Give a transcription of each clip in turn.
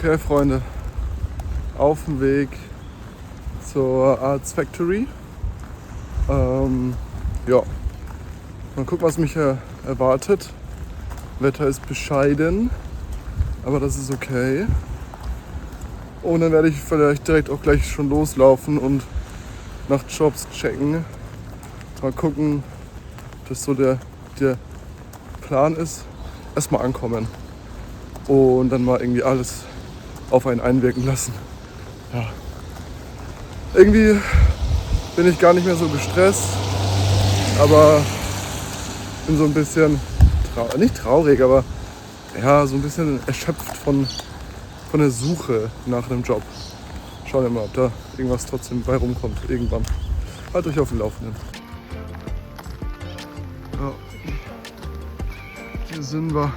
Okay, Freunde, auf dem Weg zur Arts Factory. Ja, mal gucken, was mich erwartet. Wetter ist bescheiden, aber das ist okay. Und dann werde ich vielleicht direkt auch gleich schon loslaufen und nach Jobs checken. Mal gucken, dass so der Plan ist. Erstmal ankommen und dann mal irgendwie alles auf einen einwirken lassen. Ja. Irgendwie bin ich gar nicht mehr so gestresst, aber bin so ein bisschen, nicht traurig, aber ja, so ein bisschen erschöpft von der Suche nach einem Job. Schauen wir mal, ob da irgendwas trotzdem bei rumkommt irgendwann. Halt euch auf dem Laufenden. Ja. Hier sind wir.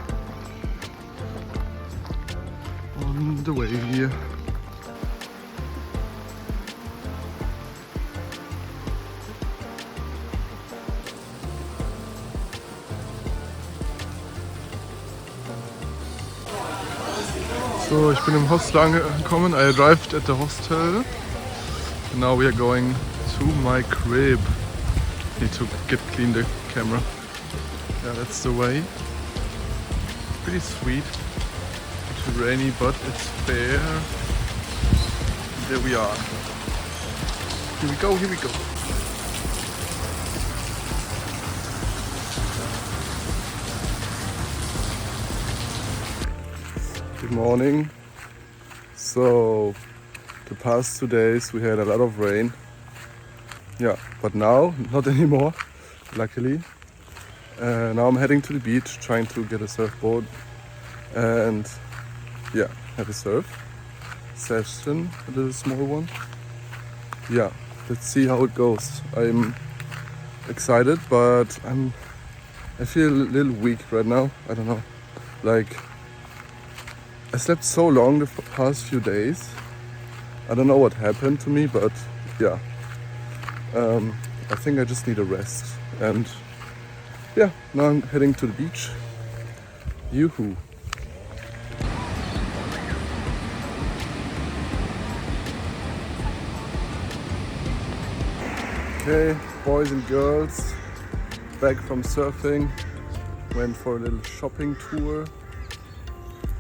On the way hier. So, ich bin im Hostel angekommen. I arrived at the hostel. Now we are going to my crib. Need to get clean the camera. Yeah, that's the way. Pretty sweet. It's rainy, but it's fair. There we are. Here we go, here we go. Good morning. So, the past 2 days we had a lot of rain. Yeah, but now, not anymore, luckily. Now I'm heading to the beach, trying to get a surfboard and yeah, have a surf session, a little small one. Yeah, let's see how it goes. I'm excited, but I feel a little weak right now. I don't know, like I slept so long the past few days. I don't know what happened to me, but yeah, I think I just need a rest. And yeah, now I'm heading to the beach. Yoo-hoo. Okay, boys and girls, back from surfing. Went for a little shopping tour.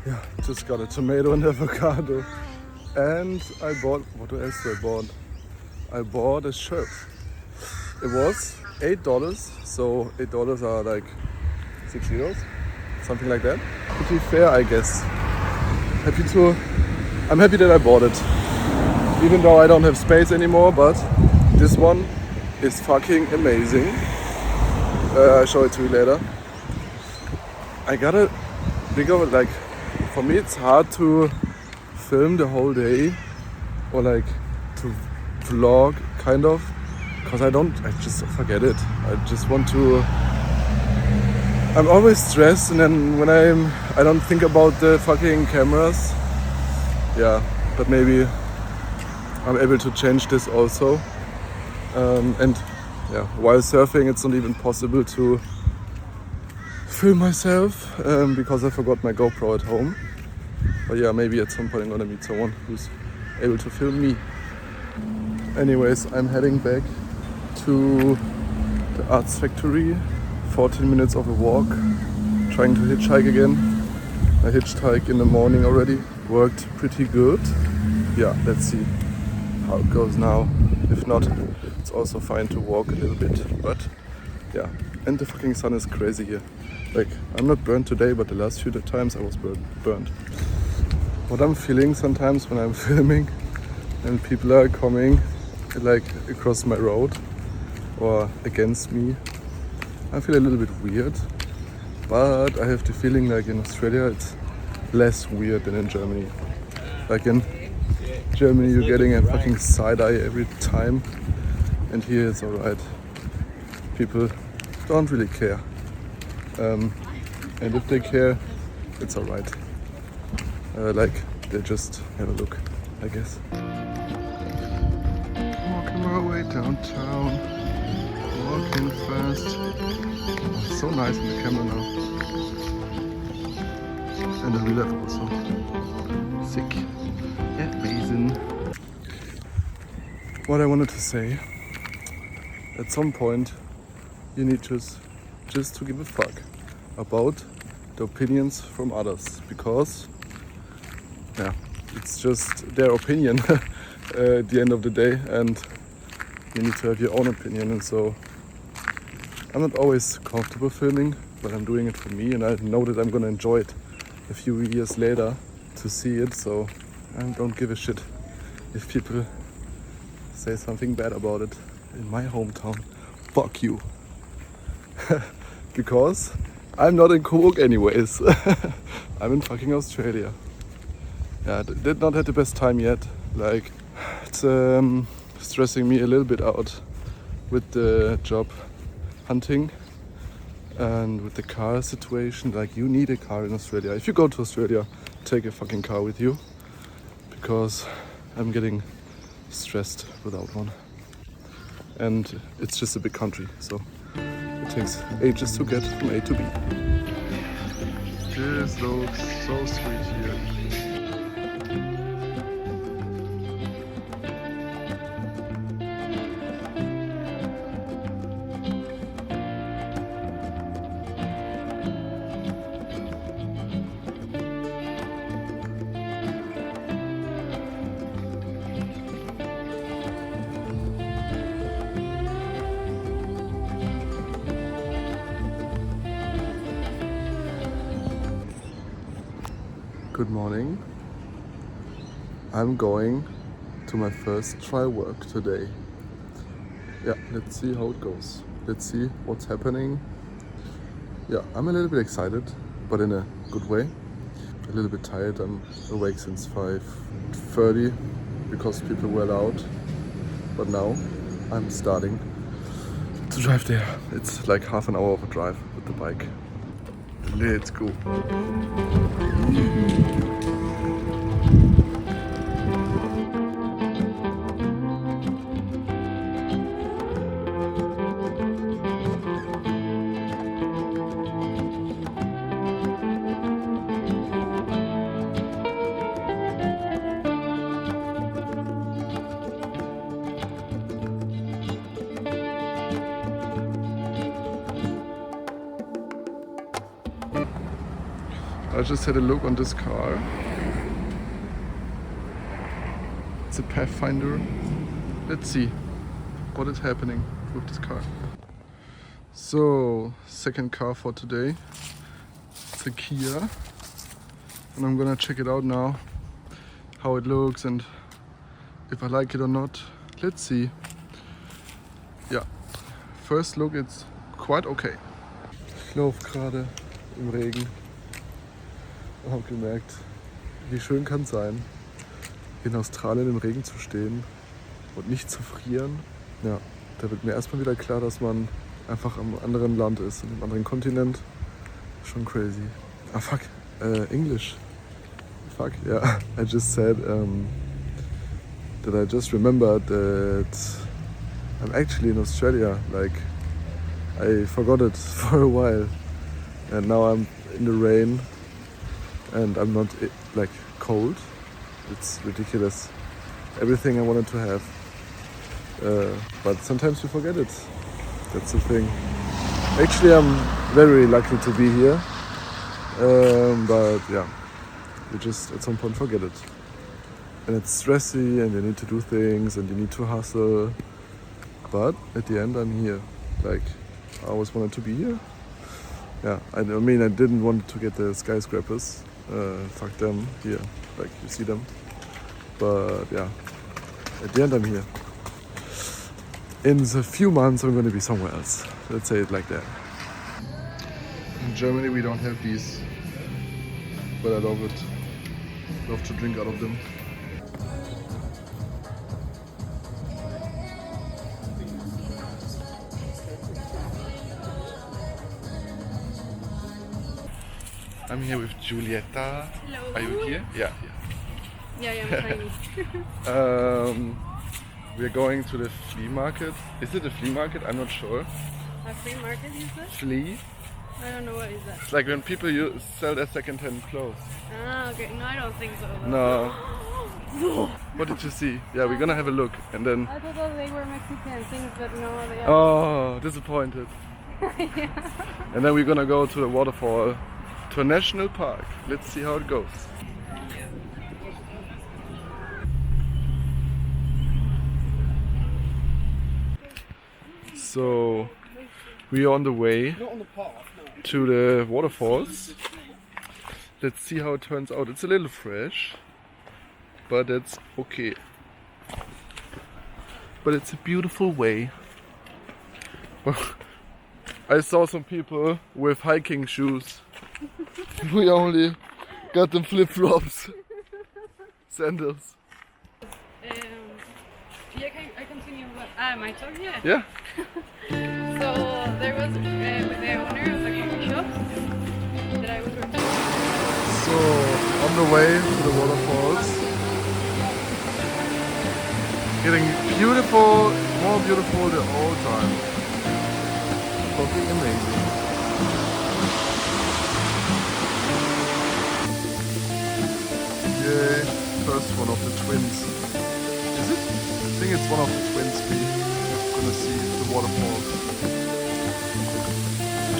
Yeah, just got a tomato and avocado. And I bought, what else did I bought? I bought a shirt. It was $8, so $8 are like 6 euros, something like that. Pretty fair, I guess. I'm happy that I bought it. Even though I don't have space anymore, but this one is fucking amazing. I'll show it to you later. I got a bigger, like, for me it's hard to film the whole day or like to vlog kind of, because I just forget it. I just want to, I'm always stressed, and then when I don't think about the fucking cameras. Yeah, but maybe I'm able to change this also. And yeah, while surfing it's not even possible to film myself because I forgot my GoPro at home. But yeah, maybe at some point I'm gonna meet someone who's able to film me. Anyways, I'm heading back to the Arts Factory. 14 minutes of a walk. Trying to hitchhike again. I hitchhiked in the morning already. Worked pretty good. Yeah, let's see how it goes now. If not, it's also fine to walk a little bit. But yeah, and the fucking sun is crazy here. Like, I'm not burnt today, but the last few times I was burnt. What I'm feeling sometimes when I'm filming and people are coming like across my road or against me, I feel a little bit weird. But I have the feeling like in Australia it's less weird than in Germany. Like in Germany you're getting a fucking side eye every time, and here it's alright. People don't really care. And if they care, it's alright. Like, they just have a look, I guess. Walking my way downtown, walking fast. Oh, so nice in the camera now. And the real life also. Sick. what I wanted to say, at some point you need just to give a fuck about the opinions from others, because yeah, it's just their opinion at the end of the day, and you need to have your own opinion. And so I'm not always comfortable filming, but I'm doing it for me, and I know that I'm gonna enjoy it a few years later to see it. So I don't give a shit if people say something bad about it in my hometown. Fuck you. Because I'm not in Coburg anyways. I'm in fucking Australia. Yeah, did not have the best time yet. Like, it's stressing me a little bit out with the job hunting and with the car situation. Like, you need a car in Australia. If you go to Australia, take a fucking car with you, because I'm getting stressed without one. And it's just a big country, so it takes ages to get from A to B. This looks so sweet here. Good morning. I'm going to my first trial work today. Yeah, let's see how it goes. Let's see what's happening. Yeah, I'm a little bit excited, but in a good way. A little bit tired. I'm awake since 5:30 because people were out. But now I'm starting to drive there. It's like half an hour of a drive with the bike. Let's go. I just had a look on this car. It's a Pathfinder. Let's see what is happening with this car. So, second car for today. It's a Kia. And I'm gonna check it out now, how it looks and if I like it or not. Let's see. Ja, first look, it's quite okay. Ich laufe gerade im Regen. Ich habe gemerkt, wie schön kann es sein, in Australien im Regen zu stehen und nicht zu frieren. Ja, da wird mir erstmal wieder klar, dass man einfach am anderen Land ist, in einem anderen Kontinent. Schon crazy. Ah fuck, English. Fuck, yeah. I just said that I just remembered that I'm actually in Australia. Like, I forgot it for a while. And now I'm in the rain. And I'm not like cold. It's ridiculous. Everything I wanted to have. But sometimes you forget it. That's the thing. Actually, I'm very lucky to be here. But yeah, you just at some point forget it. And it's stressy and you need to do things and you need to hustle. But at the end, I'm here. Like, I always wanted to be here. Yeah, I mean, I didn't want to get the skyscrapers. Fuck them here, like you see them. But yeah, at the end I'm here. In a few months I'm going to be somewhere else. Let's say it like that. In Germany we don't have these, but I love it. Love to drink out of them. I'm here with Giulietta. Hello. Are you here? Yeah. Yeah, I'm tiny. We're going to the flea market. Is it a flea market? I'm not sure. A flea market, you said? Flea? I don't know what is that. It's like when people sell their second-hand clothes. Ah, okay. No, I don't think so. Though. No. What did you see? Yeah, we're gonna have a look and then. I thought they were Mexican things, but no, they are. Oh, disappointed. Yeah. And then we're gonna go to a waterfall, to a national park. Let's see how it goes. So we are on the way to the waterfalls. Let's see how it turns out. It's a little fresh, but it's okay. But it's a beautiful way. I saw some people with hiking shoes. We only got them flip-flops. Sandals. Yeah, I continue. My talk, yeah. Yeah? So there was with the owner of the coffee shop that I was working with. So on the way to the waterfalls. Getting beautiful, more beautiful the whole time. Fucking amazing. Yay, first one of the twins. Is it? I think it's one of the twins we're gonna see the waterfalls.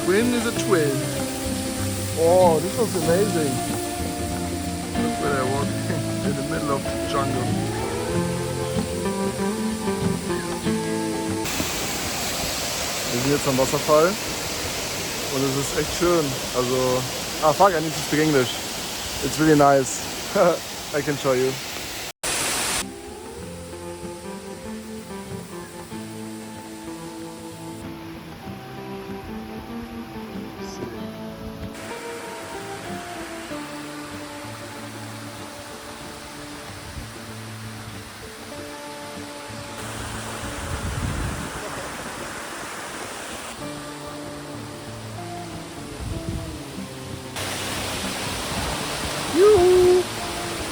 Twin is a twin. Oh, this looks amazing. Look where they're walking in the middle of the jungle. Wir sind jetzt am Wasserfall und es ist echt schön. Also, fuck, I need to speak English. It's really nice. I can show you. Juhu!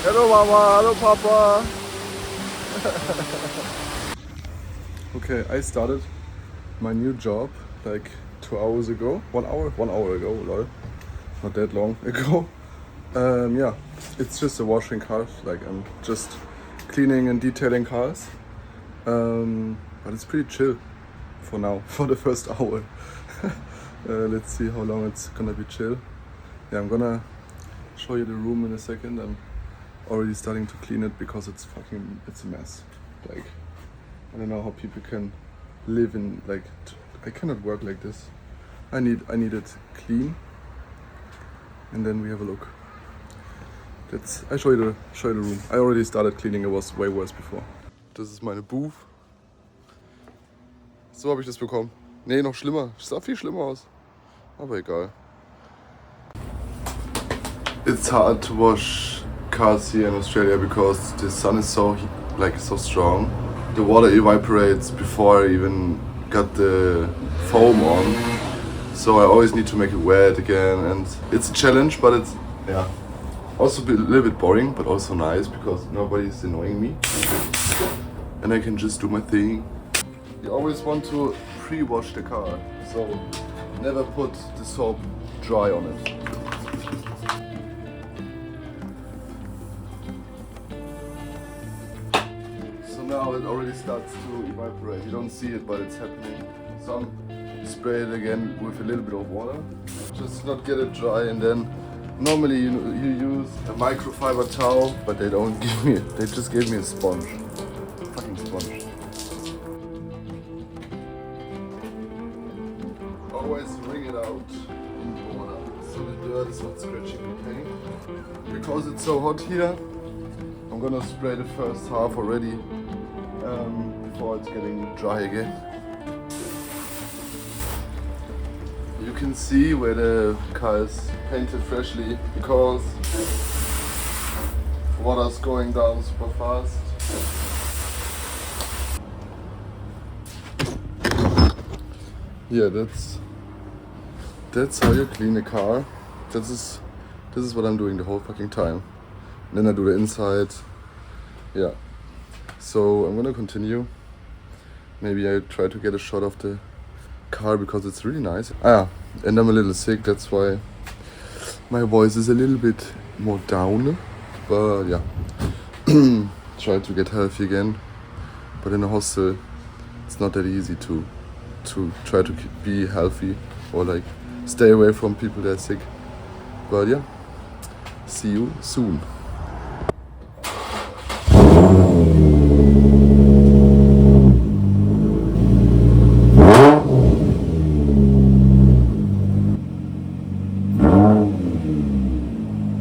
Hello Mama, hello Papa. Okay, I started my new job like 2 hours ago. 1 hour? 1 hour ago, lol. Not that long ago. Yeah, it's just a washing cars. Like I'm just cleaning and detailing cars. But it's pretty chill for now, for the first hour. Let's see how long it's gonna be chill. Yeah, I'm gonna show you the room in a second. I'm already starting to clean it because it's a mess. Like, I don't know how people can live in, like, I cannot work like this. I need it clean. And then we have a look. I show you the room. I already started cleaning, it was way worse before. Das ist meine Booth. So habe ich das bekommen. Nee, noch schlimmer. Es sah viel schlimmer aus. Aber egal. It's hard to wash cars here in Australia because the sun is so strong. The water evaporates before I even got the foam on. So I always need to make it wet again, and it's a challenge, but it's also a little bit boring, but also nice because nobody's annoying me. And I can just do my thing. You always want to pre-wash the car, so never put the soap dry on it. So now it already starts to evaporate. You don't see it, but it's happening. Some spray it again with a little bit of water, just not get it dry, and then normally you use a microfiber towel, but they don't give me it. They just gave me a sponge. Fucking sponge. Always wring it out in water so the dirt is not scratching the paint. Because it's so hot here, I'm gonna spray the first half already before it's getting dry again. You can see where the car is painted freshly because water's going down super fast. Yeah, that's how you clean a car. This is what I'm doing the whole fucking time. And then I do the inside. Yeah. So I'm gonna continue. Maybe I try to get a shot of the car because it's really nice. And I'm a little sick, that's why my voice is a little bit more down. But yeah. try to get healthy again. But in a hostel, it's not that easy to try to be healthy or like stay away from people that are sick. But yeah, see you soon.